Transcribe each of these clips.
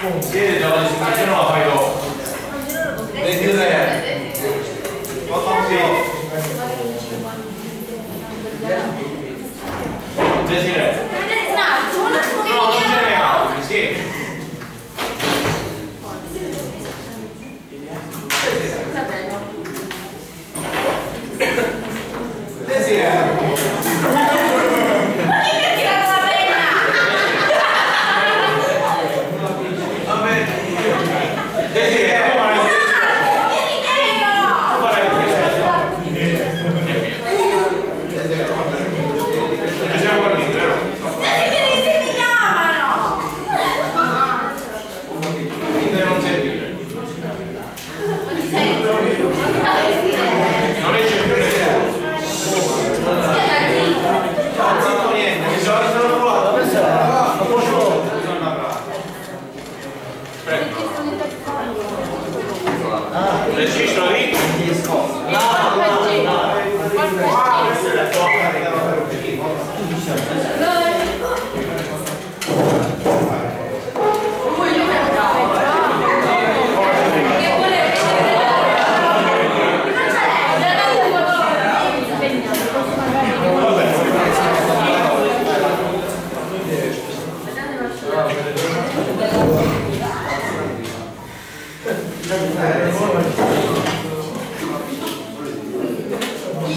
Siete già la discussione o la fai dopo? 23. 8 Desiree. No, non ce n'è altri, sì. Desiree.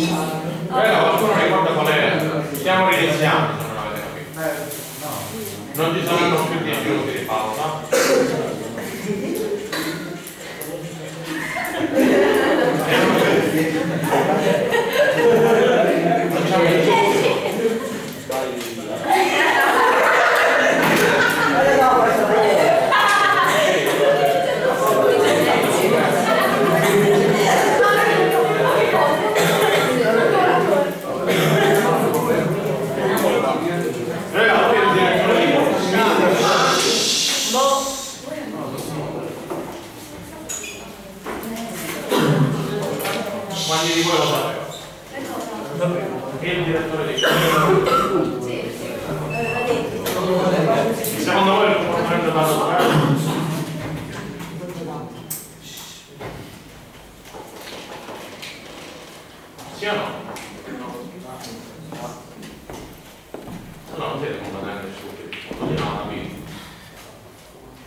Qualcuno ricorda qual è? Stiamo riniziando, se non avete capito. Non ci saranno più 10 minuti di pausa. Quanti di voi lo sapevano? Che il direttore di secondo voi il comportamento da giocare? Sì o no? No, non siete completamente stupidi. Così non ho capito.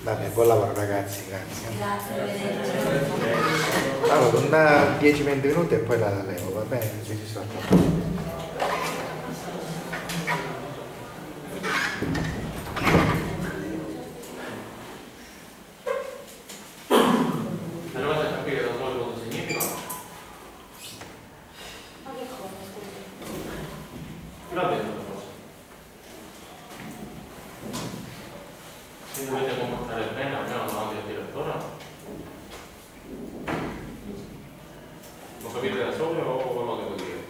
Vabbè, buon lavoro ragazzi, grazie. Grazie. Allora, una 10-20 minuti e poi la levo, va bene? Così si sorta. Arrivate a capire da solo cosa significa? Ma che cosa? Va bene una cosa. Se dovete comportare bene, almeno davanti al direttore. Lo capite da solo o quello devo dire?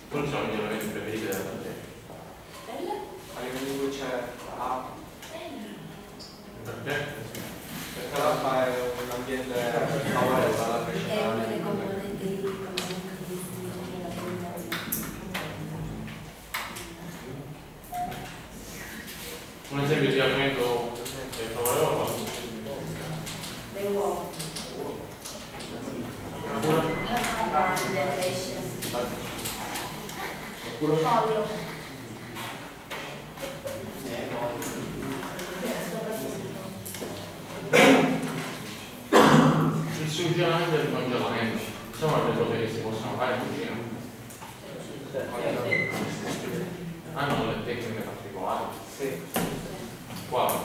Quali sono i miglioramenti preferiti della strategia? A livello di cui c'è A, Perché? perché l'APA è un ambiente favorevole alla È crescita. una delle componenti di Un esempio di alimento che è favorevole? le uova. Del pesce. Pollo. Il surgelamento e il congelamento sono le cose che si possono fare in cucina. Hanno delle tecniche particolari. Sì. Quali?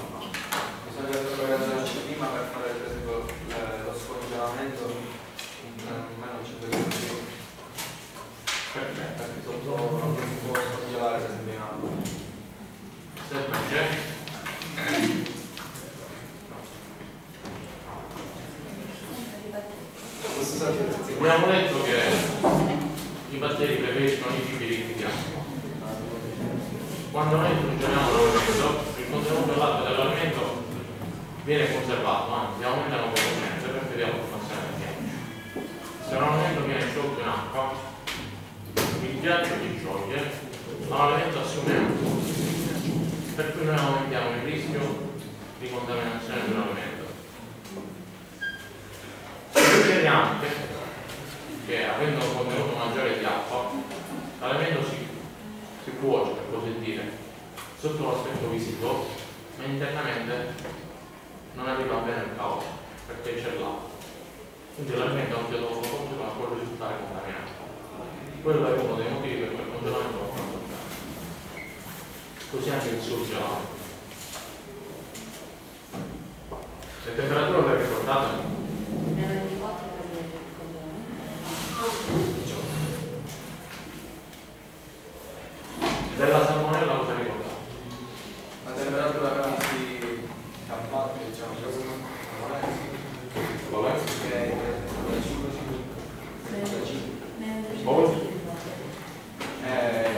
Bisogna prepararci prima per fare per esempio lo scongelamento in meno 5 minuti. Perché? Perché sotto non si può scongelare per esempio in acqua. Se perché? Abbiamo detto che i batteri preferiscono i cibi ricchi di acqua. Quando noi surgeliamo l'alimento, il contenuto dell'acqua dell'alimento viene conservato, anzi aumenta notevolmente per via della formazione del ghiaccio. Se un alimento viene sciolto in acqua, il ghiaccio si scioglie ma l'alimento assume un costo, per cui noi aumentiamo il rischio di contaminazione dell'alimento. Succede anche che, avendo un contenuto maggiore di acqua, l'alimento si cuoce, per così dire, sotto l'aspetto visivo, ma internamente non arriva bene il calore, perché c'è l'acqua. Quindi l'alimento, anche dopo lo congela, può risultare contaminato. Quello è uno dei motivi per cui il congelamento lo fanno toccare. Così anche il surgelato. Le temperature le ricordate? Della salmonella cosa ricordate? La temperatura quasi campata, diciamo, Qual è?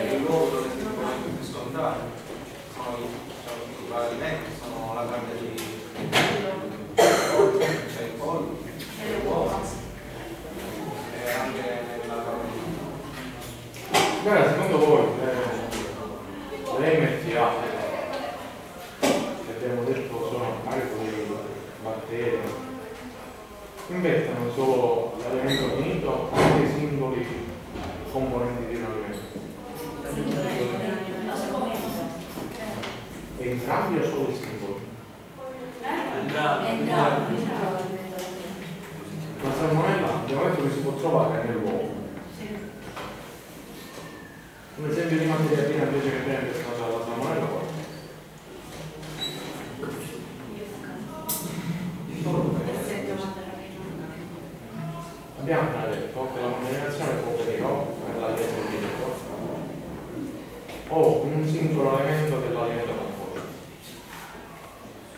che il luogo dove si trovano più scontati sono i alimenti, sono la carne di cioè il pollo e le uova e anche la carne di Beh, secondo voi le MTA che abbiamo detto sono a carico di batteri, inventano solo l'alimento finito o anche i singoli componenti di un alimento? Entrambi o solo i singoli? La salmonella abbiamo detto che si può trovare nell'uovo. Un esempio di materia prima invece che prende è stata la salmonella qua. Abbiamo appena detto che la contaminazione può venire per l'alimento chimico o un singolo elemento dell'alimento composto.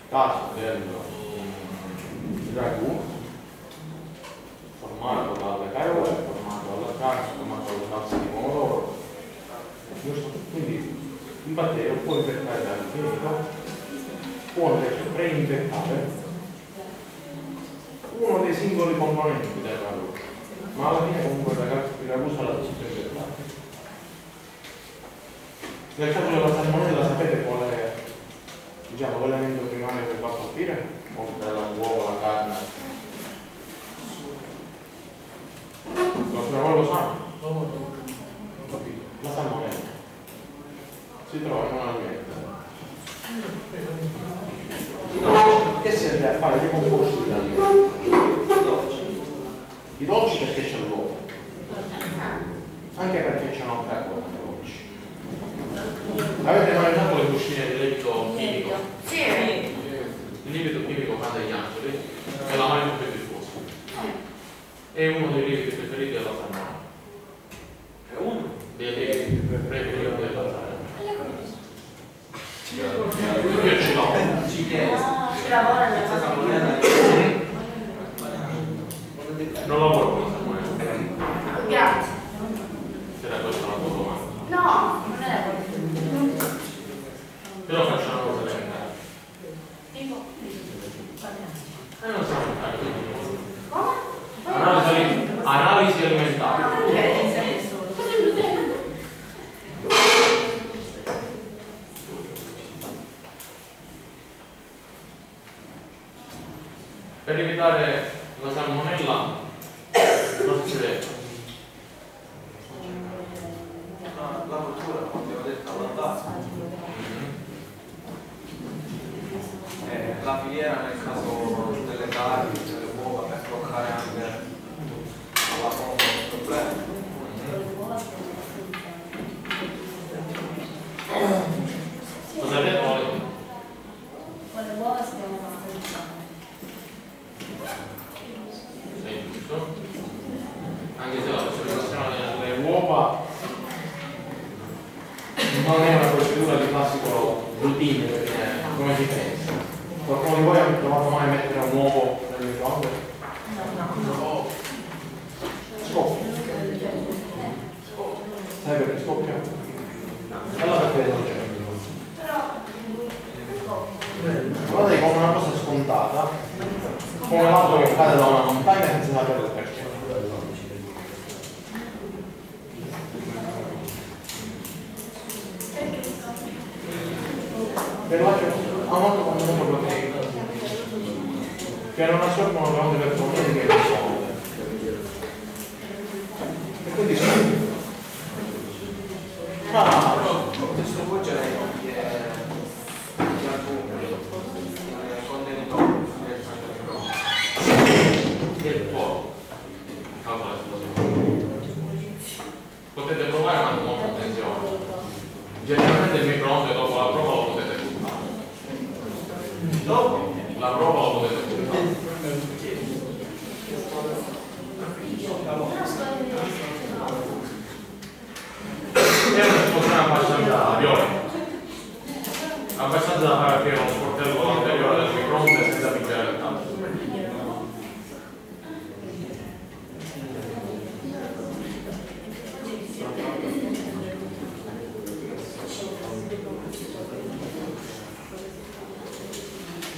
Caso del ragù formato dalle carote, formato dalla carne, formato dalla salsa di pomodoro. Giusto? Quindi il batterio può infettare dall'infinito, può invece reinfettare uno dei singoli componenti del ragù, ma alla fine comunque il ragù sarà tutto infettato. Nel caso della salmonella sapete qual è, diciamo, l'elemento primario che va a colpire? Oltre all'uovo, la carne? Lo sanno? La salmonella si trova in un alimento che serve a fare dei composti dell'alimento. I dolci perché c'è l'uovo, anche perché c'è un'altra cosa nei dolci. Avete mai usato le buscine di lievito chimico? Sì. Il lievito chimico fa degli angeli, è la mano più diffusa. È uno dei lieviti preferiti della salmonella. è uno Dei lieviti preferiti della salmonella. Io ce l'ho. ci chiede Ci lavora nella questa casa. salmonella Non lavoro con la salmonella. Grazie. Era questa la tua domanda. No, non è quello. Però faccio una cosa elementare. Tipo. Non siamo in carico. Come? Analisi alimentare. Perché sei solo? Per evitare la salmonella cosa si deve? la cultura, come abbiamo detto, alla base. La filiera nel caso delle carni, delle uova, per bloccare anche la fonte del problema. Cosa avete poi? Con le uova si devono pastorizzare. Sì, giusto? Anche se la pastorizzazione delle uova non è una procedura di classico routine, perché come si pensa? Qualcuno di voi ha provato mai a mettere un uovo nel microonde? No. Scoppia. Sai perché scoppia? Allora perché non c'è? Guardate come una cosa scontata, come l'acqua che cade da una montagna senza sapere il perché. ha molto come monoproteine che non assorbono le onde elettromagnetiche che sono. E quindi questo poi c'è del fuoco causa l'esplosione. Potete provare ma con molta attenzione. Generalmente il microonde dopo la prova lo potete buttare. Dopo la prova lo potete buttare. È un'esplosione abbastanza violenta. Abbastanza da fare aprire uno sportello anteriore del microonde senza picchiare il caldo.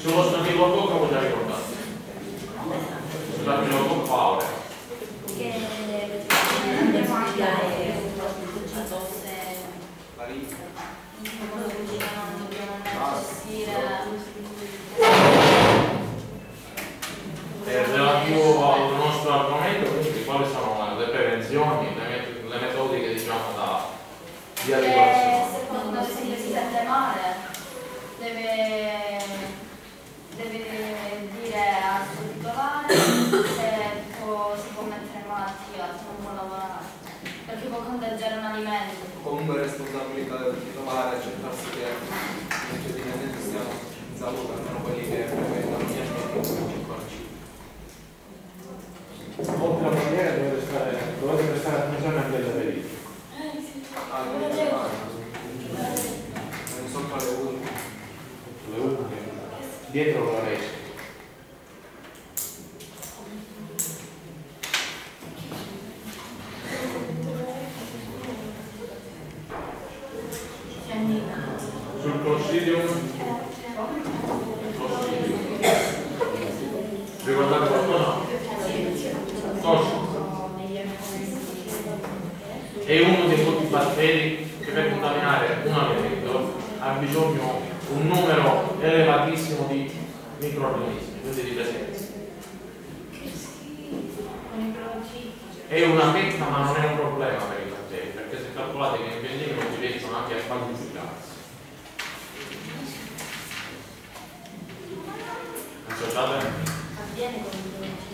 Sullo stafilococco cosa ricordate? Sulla filococco aurea. Che andiamo anche a tosse. Quando cucinano dobbiamo gestire. Relativo al nostro argomento, quindi quali sono le prevenzioni, le metodiche diciamo di adeguazione? Se quando ad esempio si sente male deve dire al suo titolare se si può mettere in malattia, se non può lavorare, perché può contagiare un alimento. Comunque responsabilità del titolare accertarsi che i dipendenti stiano in salute, almeno quelli che frequentano gli ambienti ancora cibo. Oltre alla maniera dovete prestare attenzione anche alle verifiche. Non sopra le unghie. Le unghie, dietro la resa. Sul Clostridium, ricordate qualcosa? È uno dei pochi batteri che per contaminare un alimento ha bisogno un numero elevatissimo di microorganismi, quindi di presenze. È una pecca ma non è un problema per i batteri, perché se calcolate che i piantini non si riescono anche a quantificarsi. Associate? Avviene con i prodotti,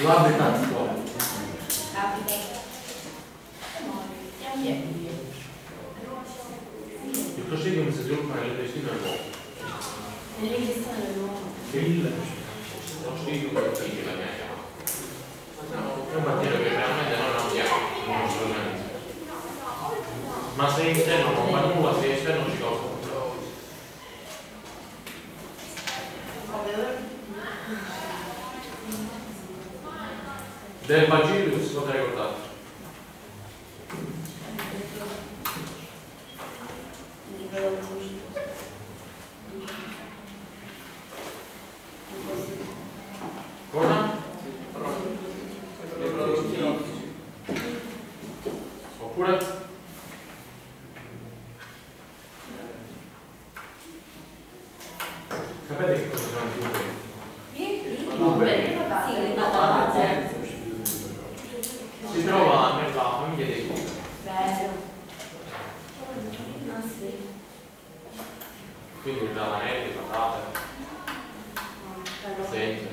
L'habitat. Il Clostridium si sviluppa nell'intestino dell'uomo. Nell'intestino dell'uomo. Il Clostridium difficile la mia chiamata. È un batterio che realmente noi non abbiamo nel nostro organismo. Ma se interno non fa nulla, se esterno ci causa un problema. Del Bacillus cosa ricordate? Cosa? Oppure? Sapete che cosa sono i tuberi? Si trova nella famiglia dei tuberi. Quindi ravanelli, patate, senza,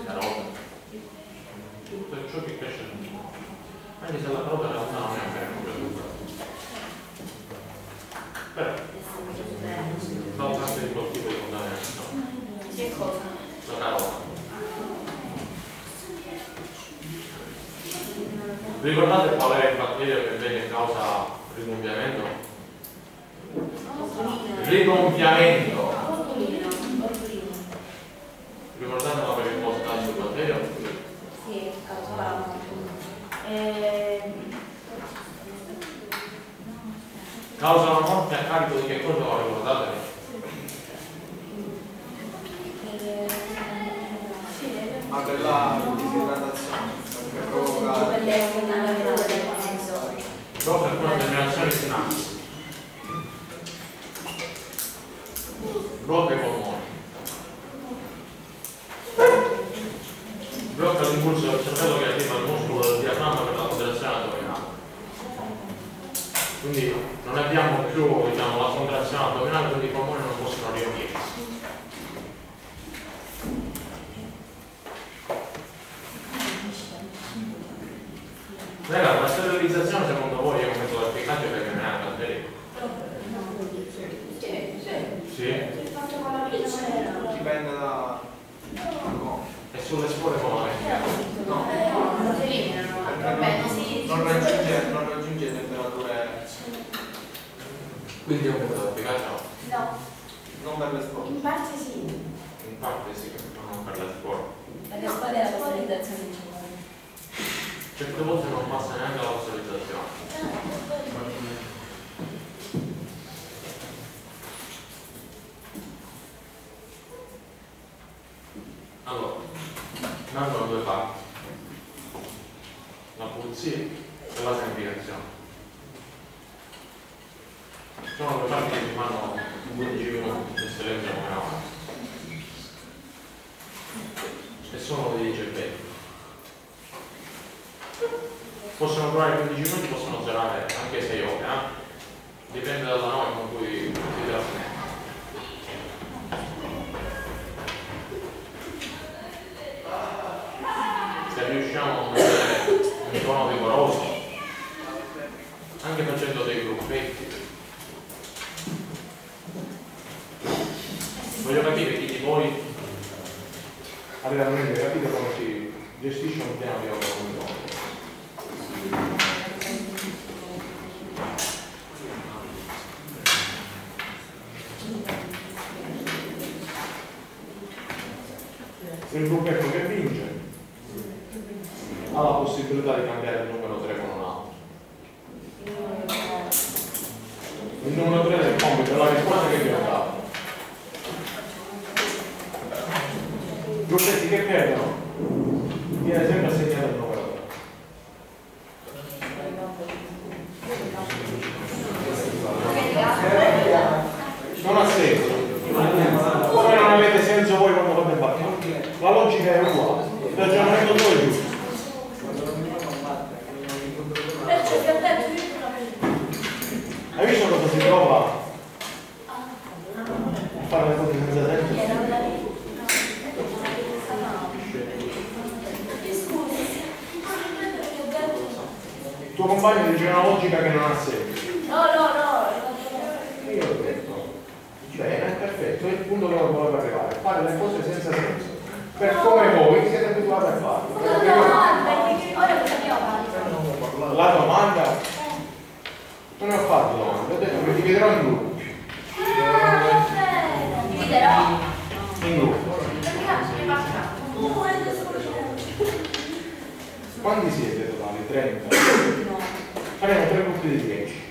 carote, tutto ciò che cresce nel mondo. Anche se la carota in realtà non è un vero prodotto. Però, da parte di quel tipo di contaminazione. Che cosa? La carota. Vi ricordate qual è il batterio che vede in causa rigonfiamento? Rigonfiamento. Ricordatela per il postaggio del batterio? Sì, calcolavo. Causa la morte a carico di che cosa lo ricordate? Per la disidratazione. per provocare. Dopo alcune determinazioni sinapsi. Blocca i polmoni. Blocca l'impulso del cervello che attiva il muscolo del diaframma per la contrazione addominale. Quindi non abbiamo più, diciamo, la contrazione addominale, quindi i polmoni non possono riempirsi. Ragazzi, la sterilizzazione secondo voi è un metodo efficace per eliminare i batteri? Sì? Dipende da... E sulle spore come la mettiamo? No, perché non raggiunge temperature... Quindi è un metodo efficace? No. Non per le spore. In parte sì. In parte sì, ma non per le spore. Per le spore è la sterilizzazione. Certe volte non passa neanche la sterilizzazione. Allora, nascono due parti, la pulizia e la semplificazione. Sono due parti che ci fanno 15 minuti se le usiamo avanti. E sono dei cervelli. Possono durare 15 minuti, possono durare anche 6 ore, dipende dalla norma con cui si trasmette. Se riusciamo a mettere un tono vigoroso, anche facendo dei gruppetti, voglio capire chi di voi ha realmente capito come si gestisce un piano di autocontrollo. Il gruppetto che vince ha la possibilità di cambiare il numero 3 con un altro. Il numero 3 del compito è la risposta che vi ho dato. Gruppetti che perdono viene sempre assegnato il numero 3. Non ha senso. Voi non avete senso voi quando fate battute. La logica è uguale. Il ragionamento è giusto. Hai visto cosa si trova a fare le cose senza senso? Il tuo compagno dice una logica che non ha senso. No. Io ho detto, bene, perfetto, è il punto che volevo arrivare, fare le cose senza senso. Per come voi siete abituati a farlo. Ora cosa abbiamo fatto? La domanda? Non ho fatto domanda, ho detto che mi dividerò in gruppi. Dividerò? In gruppi. Quanti siete totali? 30? Faremo 3 gruppi di 10.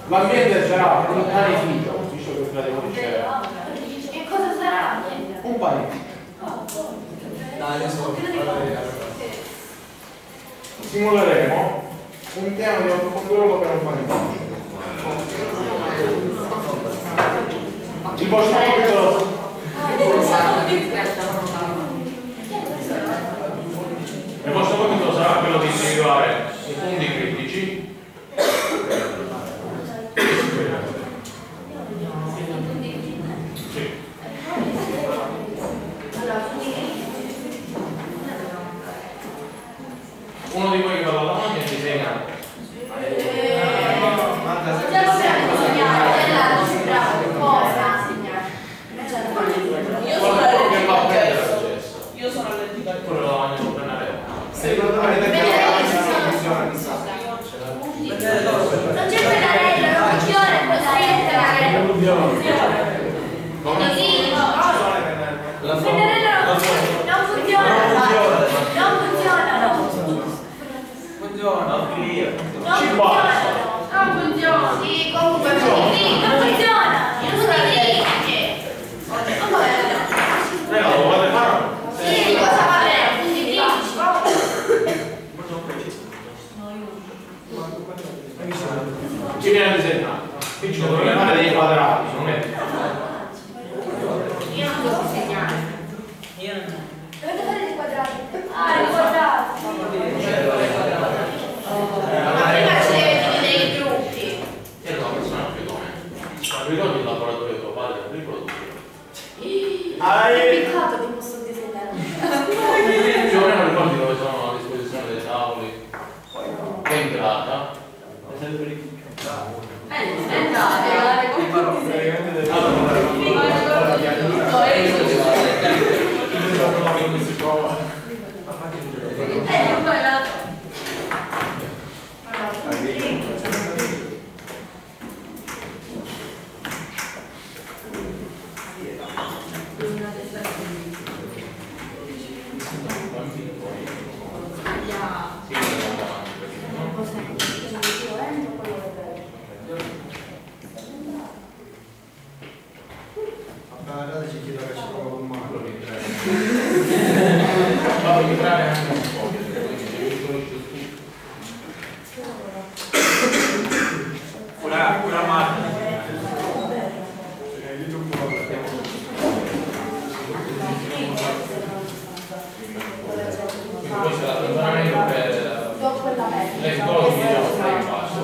L'ambiente sarà un panificio, visto che il fratello dice. E cosa sarà? Un panificio. Simuleremo un piano di autocontrollo per un panificio. Il vostro compito. Il vostro compito sarà quello di individuare i punti critici. Sì. Uno di voi che va alla lavagna e disegna Ci viene disegnato. Qui ci sono fare dei quadrati, non è? Io non devo segnare. Io non. Dovete fare dei quadrati. Ah, i quadrati. Ma prima ci deve dividere i gruppi. Era una persona più come. Ma ricordi il laboratorio di tuo padre? Ricordo. Peccato ti posso disegnare. Più o meno ricordi dove sono a disposizione dei tavoli? Che entrata? Ci chiedo che ci prova un mano. Vado a entrare anche un po', quindi mi conosci tu. Una macchina. Quindi questo è l'allontanamento per le scuole di nostra in basso.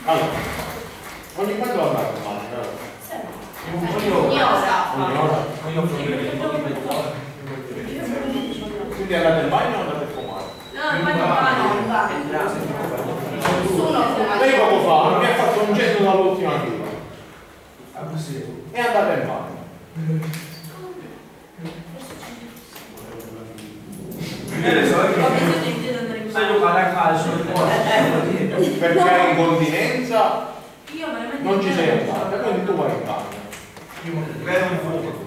Allora, ogni quanto andate in macchina? Ogni ora. Ogni ora? Quindi andate in bagno o andate a fumare? No, il bagno va. Nessuno fuma. Lei poco fa mi ha fatto un gesto dall'ultima fila. E andate in bagno. Perché hai incontinenza non ci sei andata, quindi tu vai in bagno.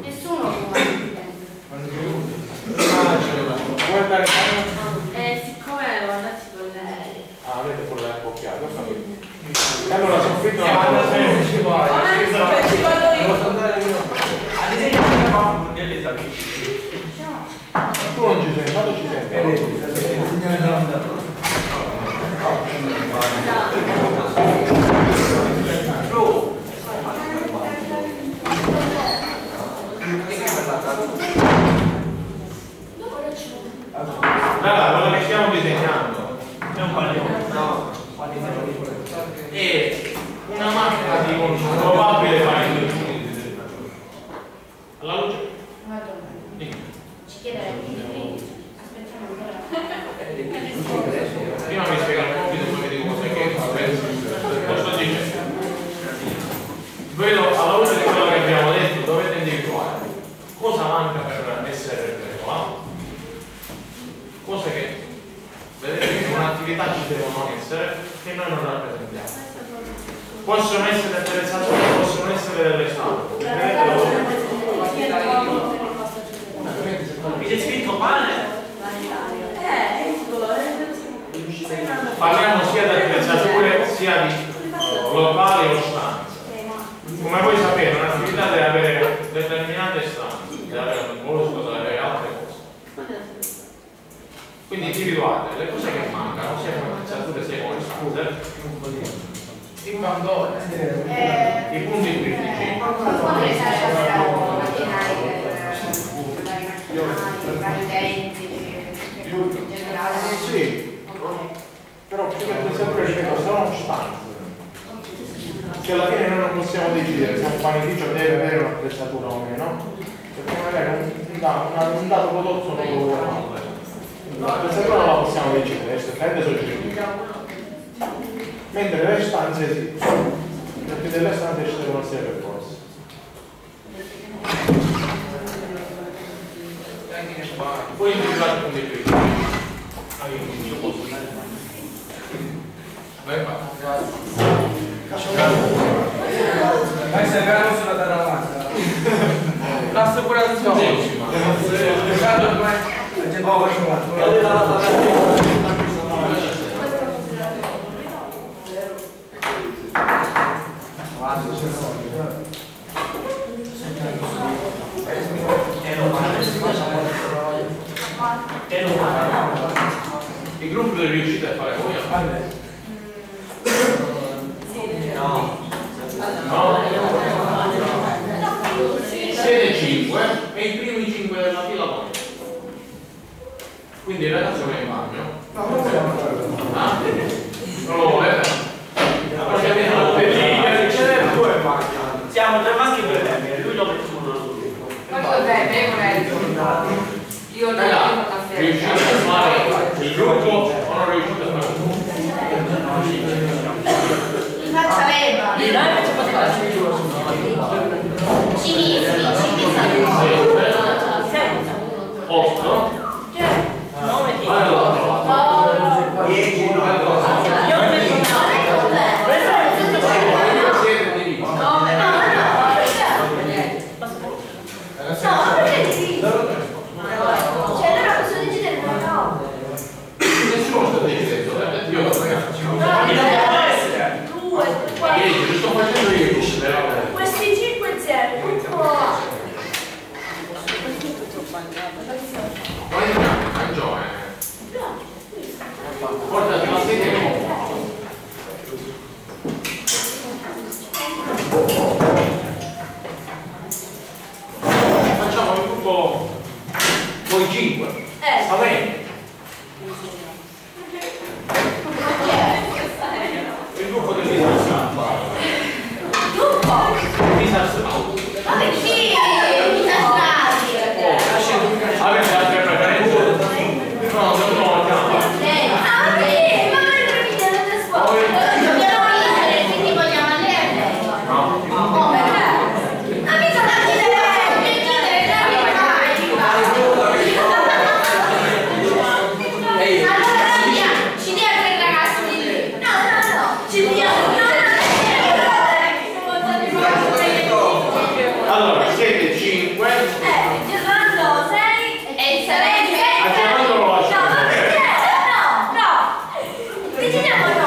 Nessuno fuma. Vuoi andare in bagno? Siccome avevo andati con lei. Ah, avete pure la coppiata, ho capito. E allora soffitto Ci vado io. tu non ci sei andato, ci sei andato. Allora, quello che stiamo disegnando è un pallone. È una macchina di consumo probabile fare in 2 minuti di disegnatura. Alla luce? Ci chiederei di aspettiamo ancora. Prima mi spiega il compito e poi vi dico cos'è che lo sto dicendo. Vedo alla luce di quello che abbiamo detto, dovete individuare cosa manca per essere regolato. Cose che vedete che in un'attività ci devono essere che noi non rappresentiamo. Possono essere attrezzature, possono essere delle statue. Mi c'è scritto pane? Parliamo sia di attrezzature sia di locali o stanze. Come voi sapete, un'attività deve avere determinate stanze, deve avere un bosco, deve avere altre cose. Quindi individuate le cose che mancano, sia come attrezzature sia come stanze. Il bandone, i punti critici. Sì, però più che attrezzature ripeto, sono stanze. Che alla fine noi non possiamo decidere se un panificio deve avere un'attrezzatura o meno, perché magari un dato prodotto non lo vogliamo avere. L'attrezzatura non la possiamo decidere, è effettivamente soggettiva. Mentre le stanze sì, perché delle stanze ci devono essere per forza. Poi individuare i punti critici. Io posso andare in bagno. Vai serviamo sulla terra. L'assicurazione. I gruppi li riuscite a fare voi? No. No? Siete 5 e i primi 5 della fila voi. Quindi il ragazzo va in bagno. Ah? Non lo volete? Perché per ricevere 2 bagni. Siamo 3 maschi e 2 femmine, lui lo mette uno. Ma cos'è? Io non ho caffè. Riuscite a fare il gruppo o non riuscite a fare il gruppo? In faccia leva. Io non invece posso fare Cinismi. 8. Nome di... Allora, decidiamo noi.